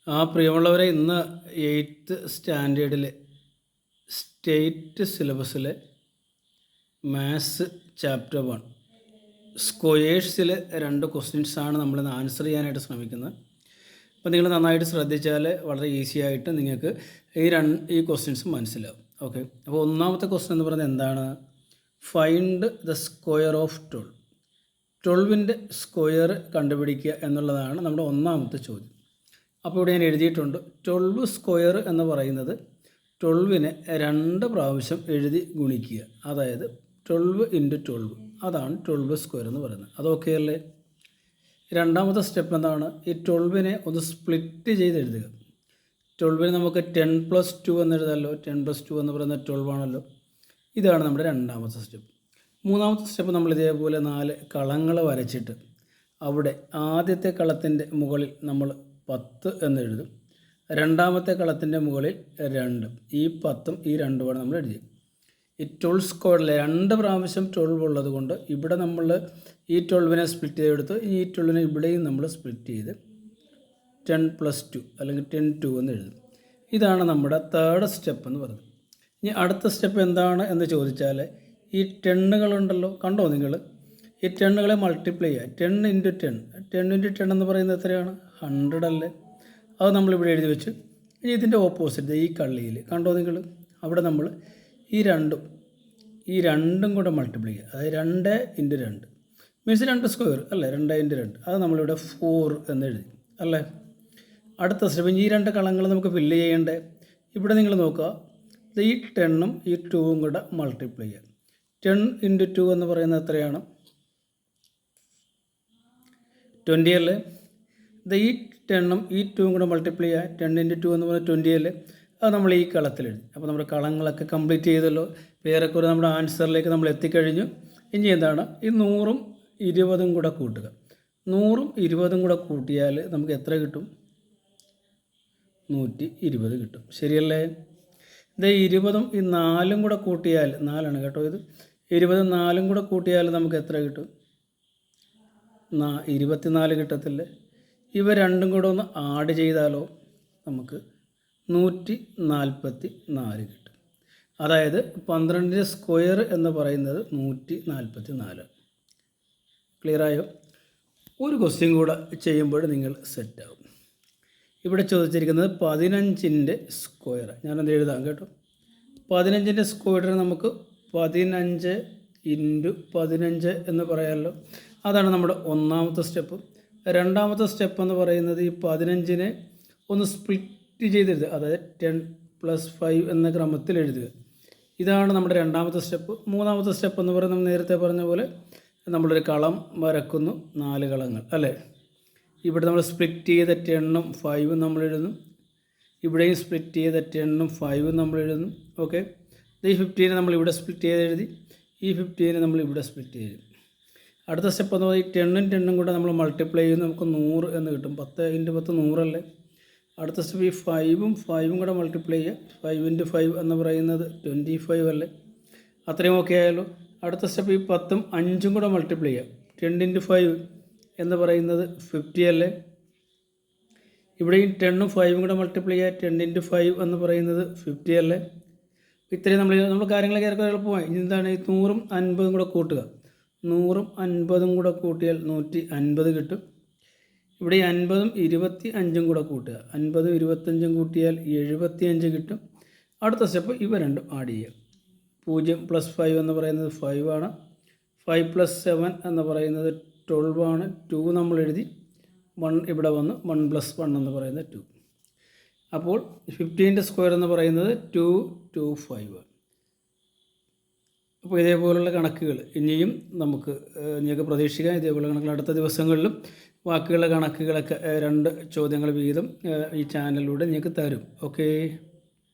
പ്രിയമുള്ളവരെ, ഇന്ന് 8th സ്റ്റാൻഡേർഡിലെ state സിലബസിലെ maths chapter 1 സ്ക്വയേഴ്സിലെ 2 ക്വസ്റ്റ്യൻസാണ് നമ്മളിന്ന് ആൻസർ ചെയ്യാനായിട്ട് ശ്രമിക്കുന്നത്. അപ്പോൾ നിങ്ങൾ നന്നായിട്ട് ശ്രദ്ധിച്ചാൽ വളരെ ഈസി ആയിട്ട് നിങ്ങൾക്ക് ഈ ക്വസ്റ്റ്യൻസ് മനസ്സിലാവും. ഓക്കെ, അപ്പോൾ ഒന്നാമത്തെ ക്വസ്റ്റ്യൻ എന്ന് പറയുന്നത് എന്താണ്? Find the square of 12. 12ൻ്റെ സ്ക്വയർ കണ്ടുപിടിക്കുക എന്നുള്ളതാണ് നമ്മുടെ ഒന്നാമത്തെ ചോദ്യം. അപ്പോൾ ഇവിടെ ഞാൻ എഴുതിയിട്ടുണ്ട് 12 സ്ക്വയർ എന്ന് പറയുന്നത് 12നെ 2 പ്രാവശ്യം എഴുതി ഗുണിക്കുക, അതായത് 12 × 12, അതാണ് 12 സ്ക്വയർ എന്ന് പറയുന്നത്. അതൊക്കെ അല്ലേ? രണ്ടാമത്തെ സ്റ്റെപ്പ് എന്താണ്? ഈ 12നെ ഒന്ന് സ്പ്ലിറ്റ് ചെയ്ത് എഴുതുക. 12നെ നമുക്ക് 10+2 എന്ന് എഴുതാമല്ലോ. 10+2 എന്ന് പറയുന്നത് 12 ആണല്ലോ. ഇതാണ് നമ്മുടെ രണ്ടാമത്തെ സ്റ്റെപ്പ്. മൂന്നാമത്തെ സ്റ്റെപ്പ് നമ്മൾ ഇതേപോലെ 4 കളങ്ങൾ വരച്ചിട്ട് അവിടെ ആദ്യത്തെ കളത്തിൻ്റെ മുകളിൽ നമ്മൾ 10 എന്ന് എഴുതും. രണ്ടാമത്തെ കളത്തിൻ്റെ മുകളിൽ 2, ഈ 10ഉം ഈ 2ഉമാണ് നമ്മൾ എഴുതി. ഈ 12 സ്ക്വയറിൽ 2 പ്രാവശ്യം 12 ഉള്ളത് കൊണ്ട് ഇവിടെ നമ്മൾ ഈ 12നെ സ്പ്ലിറ്റ് ചെയ്തെടുത്ത് ഈ 12നെ ഇവിടെയും നമ്മൾ സ്പ്ലിറ്റ് ചെയ്ത് 10+2 അല്ലെങ്കിൽ 10 2 എന്ന് എഴുതും. ഇതാണ് നമ്മുടെ തേർഡ് സ്റ്റെപ്പ് എന്ന് പറയുന്നത്. ഇനി അടുത്ത സ്റ്റെപ്പ് എന്താണ് എന്ന് ചോദിച്ചാൽ, ഈ 10കളുണ്ടല്ലോ, കണ്ടോ നിങ്ങൾ? ഈ 10കളെ മൾട്ടിപ്ലൈ ചെയ്യുക. 10 × 10, 10 × 10 എന്ന് പറയുന്നത് എത്രയാണ്? 100 അല്ലേ? അത് നമ്മളിവിടെ എഴുതി വെച്ച്. ഇനി ഇതിൻ്റെ ഓപ്പോസിറ്റ് ഈ കള്ളിയിൽ കണ്ടോ നിങ്ങൾ? അവിടെ നമ്മൾ ഈ രണ്ടും കൂടെ മൾട്ടിപ്ലൈ ചെയ്യുക. അതായത് 2 × 2 മീൻസ് 2 സ്ക്വയർ അല്ലേ? 2 × 2, അത് നമ്മളിവിടെ 4 എന്ന് എഴുതി അല്ലേ? അടുത്ത സ്റ്റെപ്പ്, ഈ 2 കളങ്ങൾ നമുക്ക് ഫില്ല് ചെയ്യേണ്ടേ. ഇവിടെ നിങ്ങൾ നോക്കുക, ഈ 10ഉം ഈ 2ഉം കൂടെ മൾട്ടിപ്ലൈ ചെയ്യുക. 10 × 2 എന്ന് പറയുന്നത് എത്രയാണ്? 20 അല്ലേ? ഈ 10ഉം ഈ 2ഉം കൂടെ മൾട്ടിപ്ലൈ ചെയ്യുക. 10 × 2 എന്ന് പറയുന്നത് 20 അല്ലേ? അത് നമ്മൾ ഈ കളത്തിലെഴുതി. അപ്പോൾ നമ്മുടെ കളങ്ങളൊക്കെ കംപ്ലീറ്റ് ചെയ്തല്ലോ. വേറെക്കുറെ നമ്മുടെ ആൻസറിലേക്ക് നമ്മൾ എത്തിക്കഴിഞ്ഞു. ഇനി എന്താണ്? ഈ 100ഉം 20ഉം കൂടെ കൂട്ടുക. 100ഉം 20ഉം കൂടെ കൂട്ടിയാൽ നമുക്ക് എത്ര കിട്ടും? 120 കിട്ടും. ശരിയല്ലേ? ഇത് 20ഉം ഈ 4ഉം കൂടെ കൂട്ടിയാൽ, 4ആണ് കേട്ടോ ഇത്, 20ഉം 4ഉം കൂടെ കൂട്ടിയാൽ നമുക്ക് എത്ര കിട്ടും? 24 കിട്ടത്തില്ലേ? ഇവ രണ്ടും കൂടെ ഒന്ന് ആഡ് ചെയ്താലോ നമുക്ക് 144 കിട്ടും. അതായത് 12ൻ്റെ സ്ക്വയർ എന്ന് പറയുന്നത് 144. ക്ലിയറായോ? ഒരു ക്വസ്റ്റ്യൻ കൂടെ ചെയ്യുമ്പോൾ നിങ്ങൾ സെറ്റാവും. ഇവിടെ ചോദിച്ചിരിക്കുന്നത് 15ൻ്റെ സ്ക്വയർ. ഞാനത് എഴുതാം കേട്ടോ. 15ൻ്റെ സ്ക്വയറിന് നമുക്ക് 15 × 15 എന്ന് പറയാമല്ലോ. അതാണ് നമ്മുടെ ഒന്നാമത്തെ സ്റ്റെപ്പ്. രണ്ടാമത്തെ സ്റ്റെപ്പ് എന്ന് പറയുന്നത് ഈ 15നെ ഒന്ന് സ്പ്ലിറ്റ് ചെയ്തെഴുതുക, അതായത് 10+5 എന്ന ക്രമത്തിൽ എഴുതുക. ഇതാണ് നമ്മുടെ രണ്ടാമത്തെ സ്റ്റെപ്പ്. മൂന്നാമത്തെ സ്റ്റെപ്പ് എന്ന് പറയുന്നത് നമ്മൾ നേരത്തെ പറഞ്ഞ പോലെ നമ്മളൊരു കളം വരക്കുന്നു, 4 കളങ്ങൾ അല്ലേ? ഇവിടെ നമ്മൾ സ്പ്ലിറ്റ് ചെയ്ത 10ഉം 5ഉം നമ്മൾ എഴുതുന്നു. ഇവിടെയും സ്പ്ലിറ്റ് ചെയ്ത 10ഉം 5ഉം നമ്മൾ എഴുതുന്നു. ഓക്കെ, ഈ 15നെ നമ്മൾ ഇവിടെ സ്പ്ലിറ്റ് ചെയ്ത് എഴുതി. ഈ 15നെ നമ്മൾ ഇവിടെ സ്പ്ലിറ്റ് ചെയ്തു. അടുത്ത സ്റ്റെപ്പ് എന്ന് പറയുന്നത് ഈ 10ഉം 10ഉം കൂടെ നമ്മൾ മൾട്ടിപ്ലൈ ചെയ്യുന്നു, നമുക്ക് 100 എന്ന് കിട്ടും. 10 × 10 100 അല്ലേ? അടുത്ത സ്റ്റെപ്പ് ഈ 5ഉം 5ഉം കൂടെ മൾട്ടിപ്ലൈ ചെയ്യുക. 5 × 5 എന്ന് പറയുന്നത് 25 അല്ലേ? അത്രയും ഓക്കെ ആയാലോ? അടുത്ത സ്റ്റെപ്പ് ഈ 10ഉം 5ഉം കൂടെ മൾട്ടിപ്ലൈ ചെയ്യുക. 10 × 5 എന്ന് പറയുന്നത് 50 അല്ലേ? ഇവിടെ ഈ 10ഉം 5ഉം കൂടെ മൾട്ടിപ്ലൈ ചെയ്യുക. 10 × 5 എന്ന് പറയുന്നത് 50 അല്ലേ? ഇത്രയും നമ്മൾ കാര്യങ്ങളൊക്കെ ഏറെ എളുപ്പമായി. ഇനി എന്താണ്? ഈ 100ഉം 50ഉം കൂടെ കൂട്ടുക. 100ഉം 50ഉം കൂടെ കൂട്ടിയാൽ 150 കിട്ടും. ഇവിടെ ഈ 50ഉം 25ഉം കൂടെ കൂട്ടുക. 50ഉം 25ഉം കൂട്ടിയാൽ 75 കിട്ടും. അടുത്ത സ്റ്റെപ്പ് ഇവ രണ്ടും ആഡ് ചെയ്യുക. 0+5 എന്ന് പറയുന്നത് 5 ആണ്. 5+7 എന്ന് പറയുന്നത് 12 ആണ്. 2 നമ്മൾ എഴുതി. 1 ഇവിടെ വന്ന് 1+1 എന്ന് പറയുന്നത് 2. അപ്പോൾ 15ൻ്റെ സ്ക്വയർ എന്ന് പറയുന്നത് 225. അപ്പോൾ ഇതേപോലുള്ള കണക്കുകൾ ഇനിയും നിങ്ങൾക്ക് പ്രതീക്ഷിക്കാം. ഇതേപോലെ കണക്കുകൾ അടുത്ത ദിവസങ്ങളിലും ബാക്കിയുള്ള കണക്കുകളൊക്കെ 2 ചോദ്യങ്ങൾ വീതം ഈ ചാനലിലൂടെ നിങ്ങൾക്ക് തരും. ഓക്കേ.